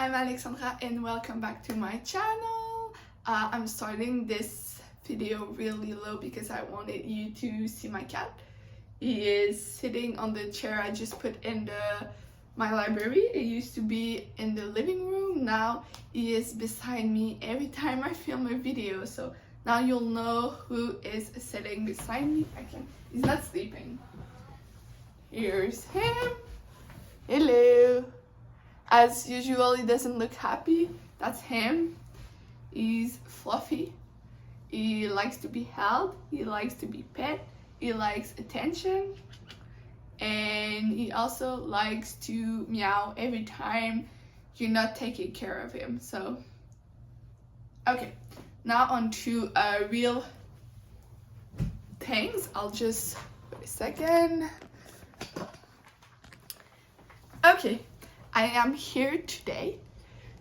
I'm Alexandra and welcome back to my channel. I'm starting this video really low because I wanted you to see my cat. He is sitting on the chair I just put in my library. It used to be in the living room. Now he is beside me every time I film a video. So now you'll know who is sitting beside me. He's not sleeping. Here's him. Hello. As usual, he doesn't look happy. That's him. He's fluffy. He likes to be held. He likes to be pet. He likes attention. And he also likes to meow every time you're not taking care of him. So, okay. Now on to real things. I'll just, wait a second. Okay. I am here today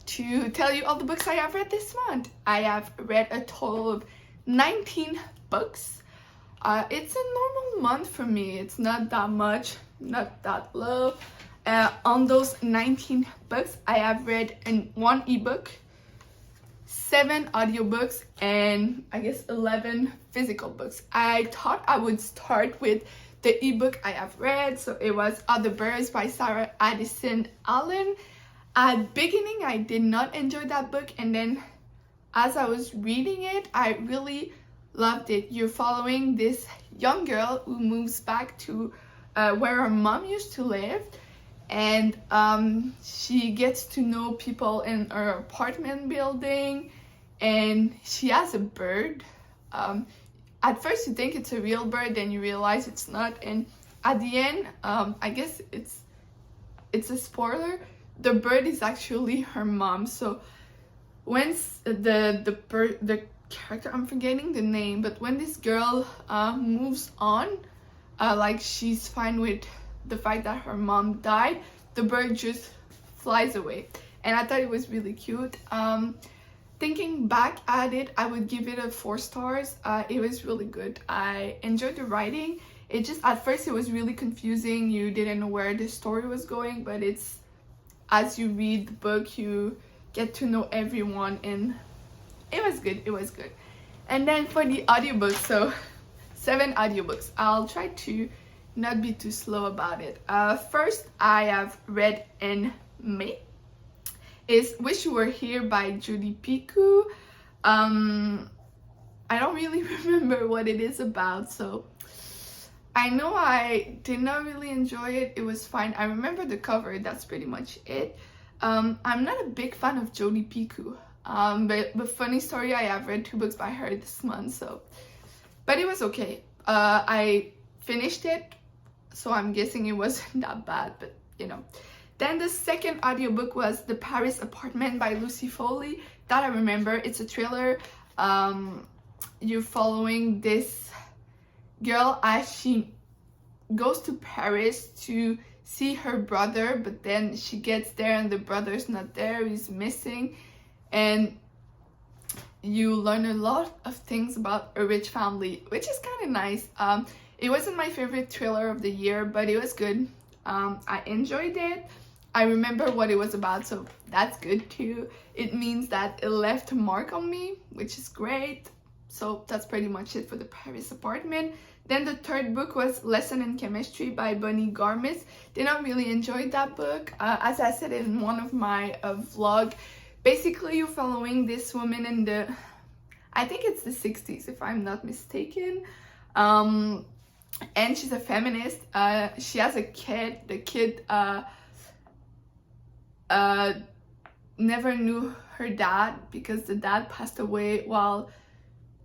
to tell you all the books I have read this month. I have read a total of 19 books. It's a normal month for me. It's not that much, not that low. On those 19 books, I have read one ebook, 7 audiobooks, and I guess 11 physical books. I thought I would start with the ebook I have read. So it was Other Birds by Sarah Addison Allen. At beginning, I did not enjoy that book, and then as I was reading it, I really loved it. You're following this young girl who moves back to where her mom used to live, and she gets to know people in her apartment building, and she has a bird. At first you think it's a real bird, then you realize it's not, and at the end, I guess it's a spoiler, the bird is actually her mom. So when the character, I'm forgetting the name, but when this girl moves on, like she's fine with the fact that her mom died, the bird just flies away, and I thought it was really cute. Thinking back at it, I would give it 4 stars. It was really good. I enjoyed the writing. It just, at first it was really confusing. You didn't know where the story was going, but it's, as you read the book, you get to know everyone, and it was good. It was good. And then for the audiobooks, so 7 audiobooks. I'll try to not be too slow about it. First, I have read in May is Wish You Were Here by Judy Picoult. I don't really remember what it is about, so I know I did not really enjoy it. It was fine. I remember the cover, that's pretty much it. I'm not a big fan of Judy Picoult, but funny story, I have read 2 books by her this month, so, but it was okay. I finished it, so I'm guessing it wasn't that bad, but you know. Then the second audiobook was The Paris Apartment by Lucy Foley. That I remember. It's a thriller. You're following this girl as she goes to Paris to see her brother, but then she gets there and the brother's not there, he's missing, and you learn a lot of things about a rich family, which is kind of nice. It wasn't my favorite thriller of the year, but it was good. I enjoyed it. I remember what it was about, so that's good too. It means that it left a mark on me, which is great. So that's pretty much it for The Paris Apartment. Then the third book was Lesson in Chemistry by Bonnie Garmis. Did not really enjoy that book. As I said in one of my vlog, basically you're following this woman in the, I think it's the 60s if I'm not mistaken. And she's a feminist. She has a kid. The kid never knew her dad because the dad passed away while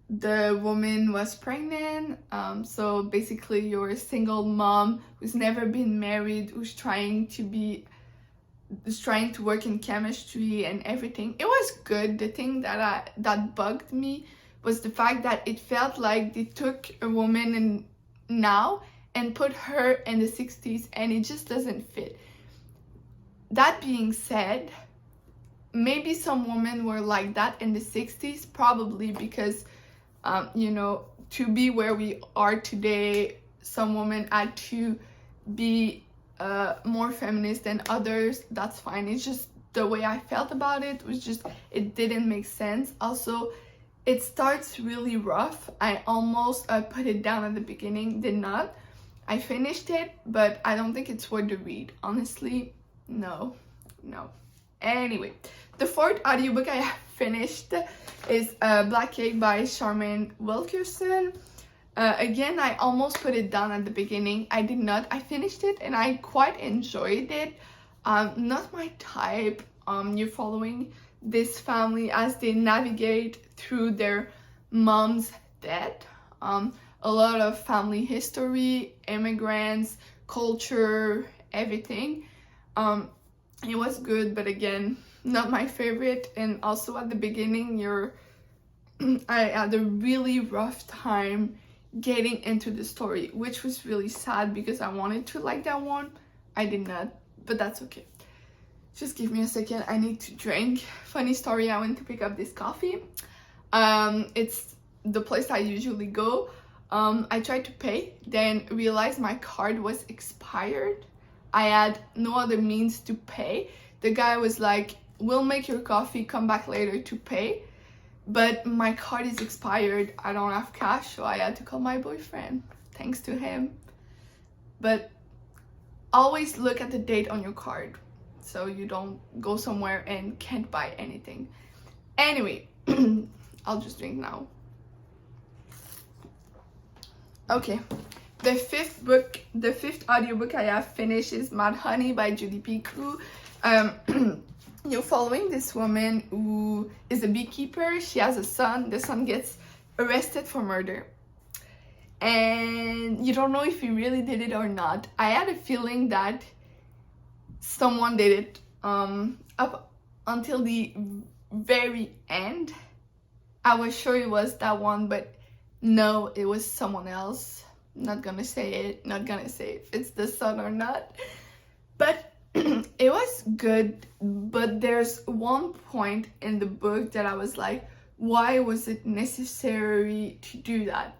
the woman was pregnant. So basically you're a single mom who's never been married, who's trying to work in chemistry and everything. It was good. The thing that bugged me was the fact that it felt like they took a woman now and put her in the 60s, and it just doesn't fit. That being said, maybe some women were like that in the 60s, probably because you know, to be where we are today, some women had to be more feminist than others. That's fine. It's just the way I felt about it was just, it didn't make sense. Also, it starts really rough. I almost put it down at the beginning, did not. I finished it, but I don't think it's worth the read. Honestly, no. Anyway, the fourth audiobook I have finished is Black Cake by Charmaine Wilkerson. Again, I almost put it down at the beginning. I did not. I finished it and I quite enjoyed it. Not my type. You're following this family as they navigate through their mom's death. A lot of family history, immigrants, culture, everything. It was good, but again, not my favorite. And also at the beginning, I had a really rough time getting into the story, which was really sad because I wanted to like that one. I did not, but that's okay. Just give me a second, I need to drink. Funny story, I went to pick up this coffee. It's the place I usually go. I tried to pay, then realized my card was expired. I had no other means to pay. The guy was like, we'll make your coffee, come back later to pay. But my card is expired, I don't have cash, so I had to call my boyfriend, thanks to him. But always look at the date on your card, so you don't go somewhere and can't buy anything. Anyway, I'll just drink now. Okay, the fifth audiobook I have finished is Mad Honey by Judy P. Crew. You're following this woman who is a beekeeper. She has a son. The son gets arrested for murder. And you don't know if he really did it or not. I had a feeling that someone did it up until the very end. I was sure it was that one, but no, it was someone else. Not gonna say it. Not gonna say if it's the son or not. But it was good, but there's one point in the book that I was like, why was it necessary to do that?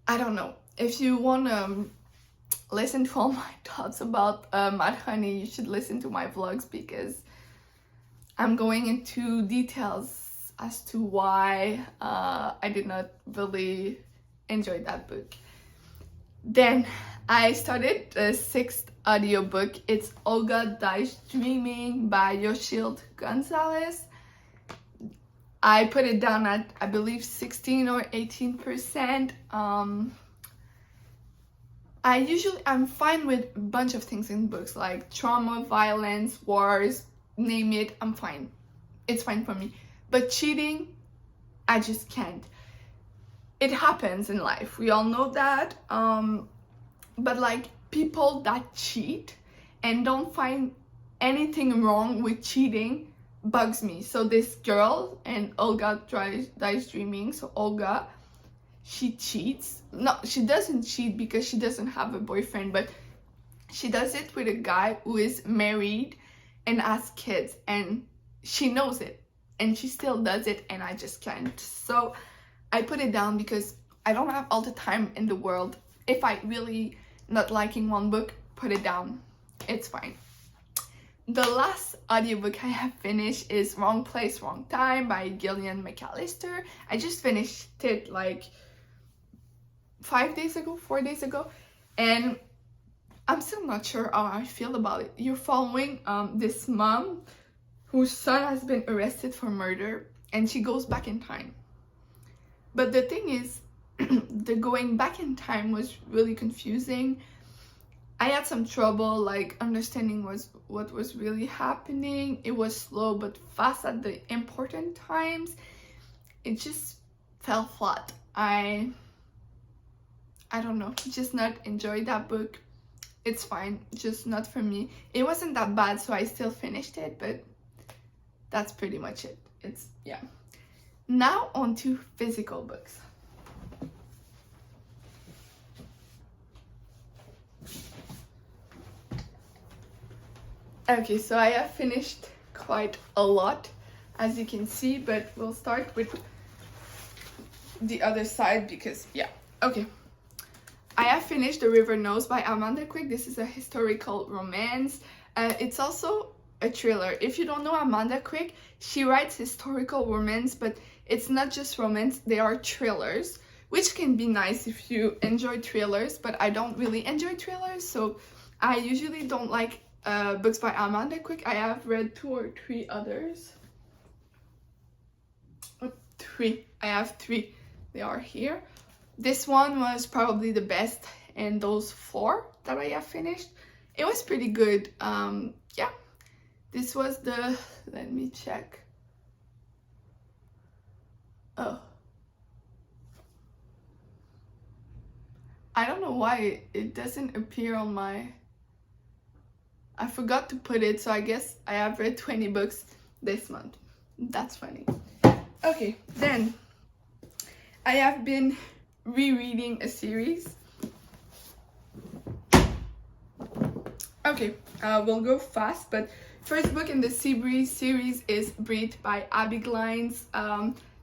I don't know. If you want to listen to all my thoughts about Mad Honey, you should listen to my vlogs because I'm going into details as to why I did not really enjoy that book. Then I started the sixth audiobook. It's Olga Dai Streaming by Yoshild Gonzalez. I put it down at, I believe, 16 or 18%. I'm fine with a bunch of things in books, like trauma, violence, wars, name it, I'm fine. It's fine for me. But cheating, I just can't. It happens in life, we all know that. But like, people that cheat and don't find anything wrong with cheating bugs me. So this girl, and Olga Dai Streaming, so Olga, she cheats. No, she doesn't cheat because she doesn't have a boyfriend, but she does it with a guy who is married and has kids, and she knows it and she still does it, and I just can't. So I put it down because I don't have all the time in the world. If I really not liking one book, put it down. It's fine. The last audiobook I have finished is Wrong Place, Wrong Time by Gillian McAllister. I just finished it like 4 days ago, and I'm still not sure how I feel about it. You're following this mom whose son has been arrested for murder, and she goes back in time. But the thing is, the going back in time was really confusing. I had some trouble like understanding what was really happening. It was slow but fast at the important times. It just fell flat. I don't know, just not enjoyed that book. It's fine, just not for me. It wasn't that bad, so I still finished it, but that's pretty much it. Yeah. Now on to physical books. Okay, so I have finished quite a lot, as you can see, but we'll start with the other side because, yeah. Okay, I have finished The River Knows by Amanda Quick. This is a historical romance. It's also a thriller. If you don't know Amanda Quick, she writes historical romance, but it's not just romance, they are thrillers, which can be nice if you enjoy thrillers, but I don't really enjoy thrillers, so I usually don't like books by Amanda Quick. I have read 2 or 3 others. I have 3. They are here. This one was probably the best in those 4 that I have finished. It was pretty good. Yeah, this was the, let me check. Oh, I don't know why it doesn't appear on my, I forgot to put it, so I guess I have read 20 books this month. That's funny. Okay, then I have been rereading a series. Okay, we'll go fast, but first book in the series is Breathe by Abby Glines.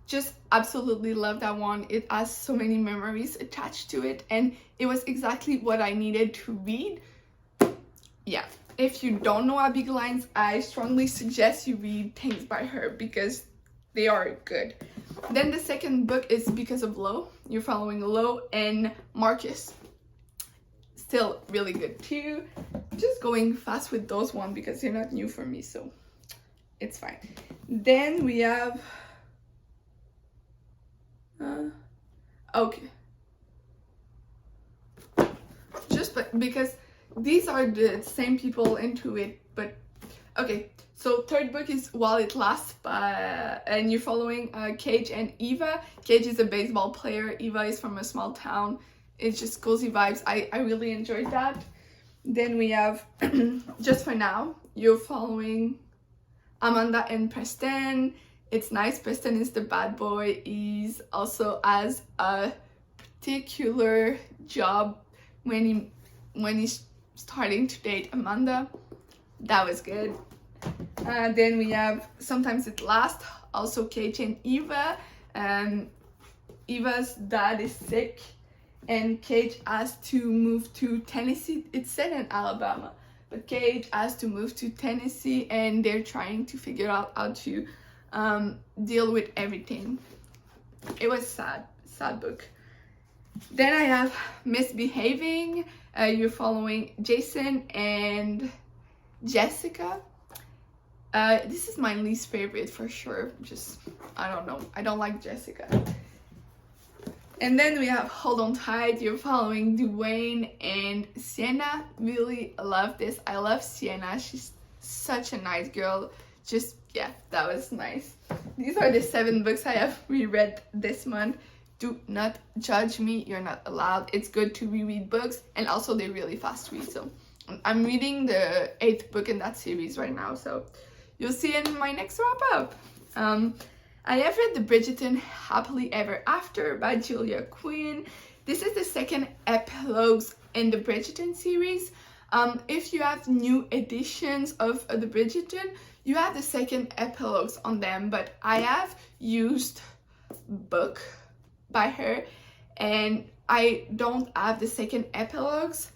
Just absolutely love that one. It has so many memories attached to it, and it was exactly what I needed to read. Yeah, if you don't know Abby Glines, I strongly suggest you read things by her because they are good. Then the second book is Because of Lo. You're following Lo and Marcus. Still really good too. Just going fast with those one because they're not new for me, so it's fine. Then we have okay, just because these are the same people into it, but okay. So third book is While It Lasts and you're following Cage and Eva. Cage is a baseball player. Eva is from a small town. It's just cozy vibes. I really enjoyed that. Then we have Just for Now. You're following Amanda and Preston. It's nice. Preston is the bad boy. He's also has a particular job when he's starting to date Amanda. That was good. Then we have Sometimes It Lasts. Also Cage and Eva. Eva's dad is sick, and Cage has to move to Tennessee. It's set in Alabama, but Cage has to move to Tennessee, and they're trying to figure out how to deal with everything. It was sad book. Then I have Misbehaving. You're following Jason and Jessica. This is my least favorite for sure. Just, I don't know. I don't like Jessica. And then we have Hold On Tight. You're following Dwayne and Sienna. Really love this. I love Sienna. She's such a nice girl. Just, yeah, that was nice. These are the 7 books I have reread this month. Do not judge me. You're not allowed. It's good to reread books, and also they're really fast read. So I'm reading the 8th book in that series right now. So you'll see in my next wrap up. I have read The Bridgerton Happily Ever After by Julia Quinn. This is the second epilogue in the Bridgerton series. If you have new editions of The Bridgerton, you have the second epilogues on them, but I have used book by her and I don't have the second epilogues.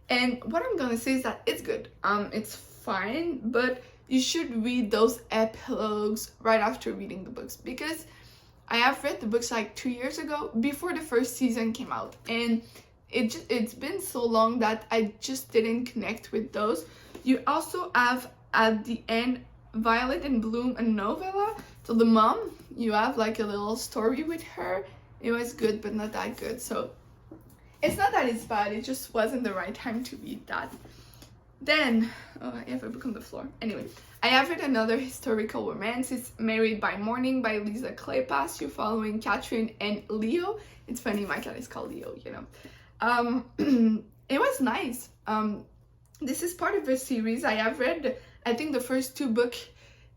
And what I'm gonna say is that it's good. It's fine, but you should read those epilogues right after reading the books, because I have read the books like 2 years ago before the first season came out, and it's been so long that I just didn't connect with those. You also have at the end Violet and Bloom, a novella. So the mom, you have like a little story with her. It was good, but not that good. So it's not that it's bad, it just wasn't the right time to read that. Then, oh, I have a book on the floor. Anyway, I have read another historical romance. It's Married by Morning by Lisa Kleypas. You're following Catherine and Leo. It's funny, my cat is called Leo, you know. It was nice. This is part of a series. I have read, I think, the first 2 books.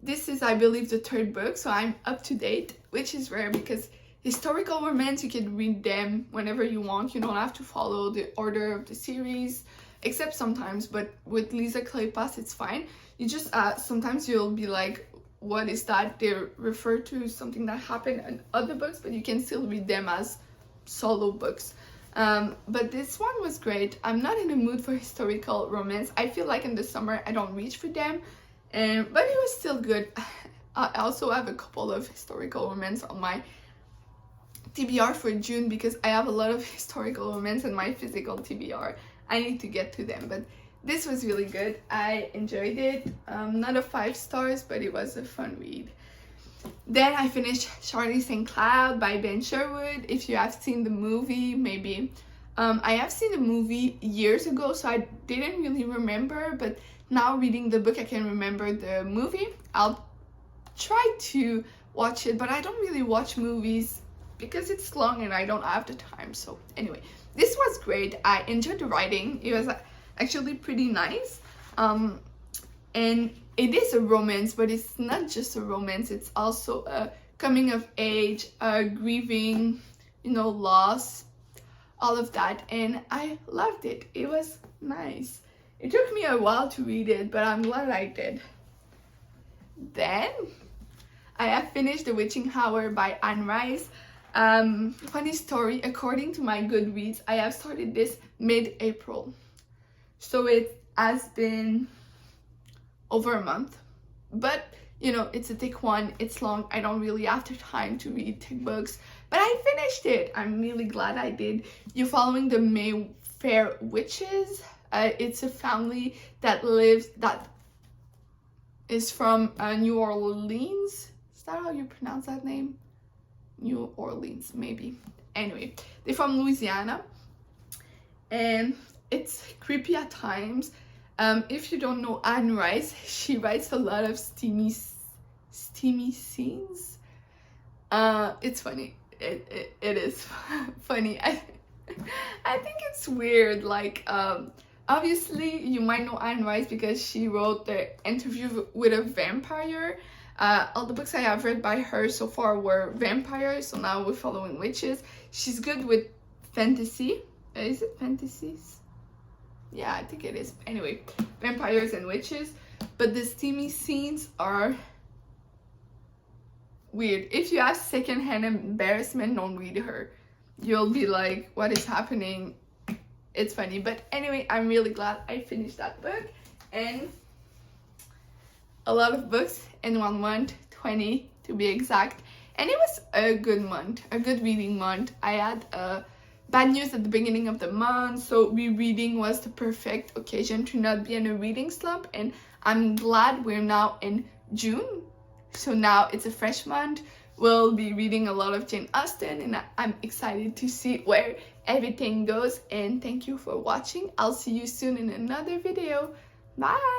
This is, I believe, the 3rd book, so I'm up to date, which is rare because historical romance, you can read them whenever you want. You don't have to follow the order of the series, except sometimes, but with Lisa Kleypas, it's fine. You just, sometimes you'll be like, what is that? They refer to something that happened in other books, but you can still read them as solo books. But this one was great. I'm not in the mood for historical romance. I feel like in the summer I don't reach for them, but it was still good. I also have a couple of historical romance on my TBR for June because I have a lot of historical romance in my physical TBR. I need to get to them, but this was really good. I enjoyed it. Not a 5 stars, but it was a fun read. Then I finished Charlie St. Cloud by Ben Sherwood. If you have seen the movie, maybe. I have seen the movie years ago, so I didn't really remember, but now reading the book, I can remember the movie. I'll try to watch it, but I don't really watch movies because it's long and I don't have the time. So anyway, this was great. I enjoyed the writing. It was actually pretty nice. And it is a romance, but it's not just a romance. It's also a coming of age, grieving, loss, all of that. And I loved it. It was nice. It took me a while to read it, but I'm glad I did. Then I have finished The Witching Hour by Anne Rice. Funny story, according to my Goodreads, I have started this mid-April. So it has been over a month. But, it's a thick one, it's long, I don't really have the time to read thick books. But I finished it. I'm really glad I did. You're following the Mayfair Witches. It's a family that is from New Orleans. Is that how you pronounce that name? New Orleans, maybe. Anyway, they're from Louisiana. And it's creepy at times. If you don't know Anne Rice, she writes a lot of steamy scenes. It's funny. It is funny. I think it's weird. Like, obviously, you might know Anne Rice because she wrote The Interview with a Vampire. All the books I have read by her so far were vampires, so now we're following witches. She's good with fantasy. Is it fantasies? Yeah, I think it is. Anyway, vampires and witches. But the steamy scenes are weird. If you have secondhand embarrassment, don't read her. You'll be like, what is happening? It's funny. But anyway, I'm really glad I finished that book. And a lot of books in 1 month, 20 to be exact. And it was a good month, a good reading month. I had bad news at the beginning of the month, so rereading was the perfect occasion to not be in a reading slump. And I'm glad we're now in June, so now it's a fresh month. We'll be reading a lot of Jane Austen, and I'm excited to see where everything goes. And thank you for watching. I'll see you soon in another video. Bye.